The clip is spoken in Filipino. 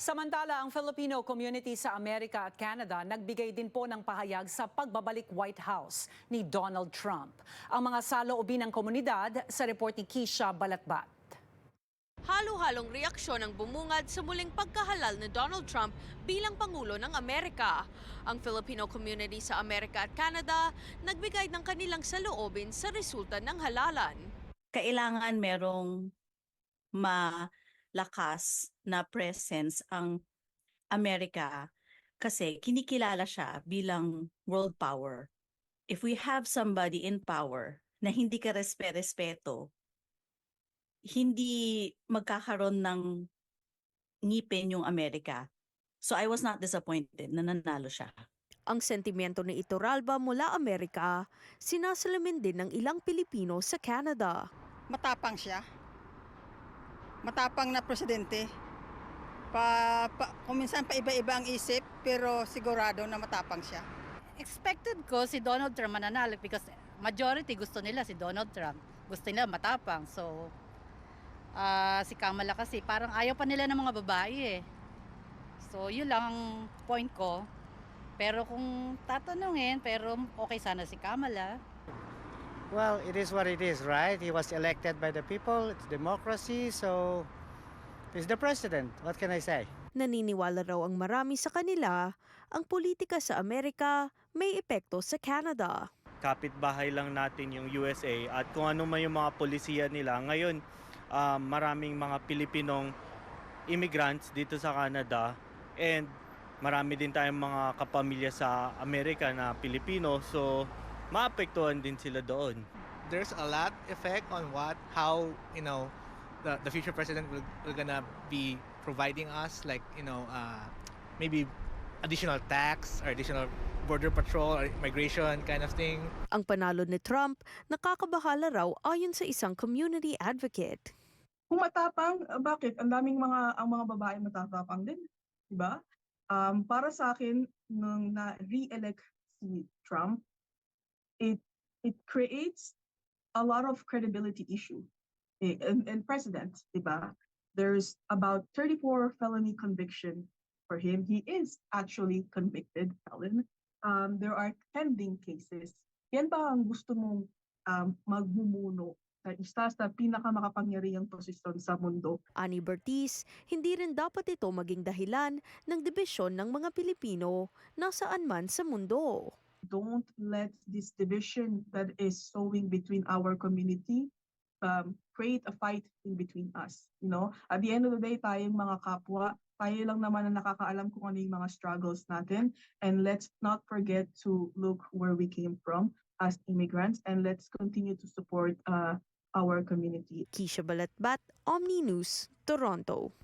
Samantala, ang Filipino community sa Amerika at Canada nagbigay din po ng pahayag sa pagbabalik White House ni Donald Trump. Ang mga saloobin ng komunidad sa report ni Keisha Balatbat. Halo-halong reaksyon ang bumungad sa muling pagkahalal ni Donald Trump bilang Pangulo ng Amerika. Ang Filipino community sa Amerika at Canada nagbigay ng kanilang saloobin sa resulta ng halalan. Kailangan merong malakas na presence ang Amerika kasi kinikilala siya bilang world power. If we have somebody in power na hindi ka respeto, hindi magkakaroon ng ngipin yung Amerika. So I was not disappointed na nanalo siya. Ang sentimiento ni Iturralba mula Amerika, sinasalamin din ng ilang Pilipino sa Canada. Matapang siya. Matapang na presidente. Kung minsan pa iba-iba ang isip, pero sigurado na matapang siya. Expected ko si Donald Trump mananalo because majority gusto nila si Donald Trump. Gusto nila matapang. So, si Kamala kasi parang ayaw pa nila ng mga babae eh. So, yun lang ang point ko. Pero kung tatanungin, pero okay sana si Kamala. Well, it is what it is, right? He was elected by the people. It's democracy, so he's the president. What can I say? Naniniwala raw ang marami sa kanila, ang politika sa Amerika may epekto sa Canada. Kapitbahay lang natin yung USA at kung ano man yung mga polisiya nila. Ngayon, maraming mga Pilipinong immigrants dito sa Canada and marami din tayong mga kapamilya sa Amerika na Pilipino, so maapektuhan din sila doon. There's a lot effect on how the future president will gonna be providing us, like maybe additional tax or additional border patrol or migration kind of thing. Ang panalo ni Trump nakakabahala raw ayon sa isang community advocate. Kung matapang, bakit? Ang mga babae matatapang din, di ba? Para sa akin, nung na-re-elect si Trump, it creates a lot of credibility issue in president, di ba? There's about 34 felony conviction for him. He is actually convicted felon. There are pending cases. Yan ba ang gusto mong magmumuno sa isa sa pinakamakapangyarihang posisyon sa mundo? Ani Bertiz, hindi rin dapat ito maging dahilan ng dibisyon ng mga Pilipino nasaan man sa mundo. Don't let this division that is sowing between our community create a fight in between us. At the end of the day, tayong mga kapwa, tayo lang naman ang nakakaalam kung ano yung mga struggles natin. And let's not forget to look where we came from as immigrants, and let's continue to support our community. Keisha Balatbat, Omni News, Toronto.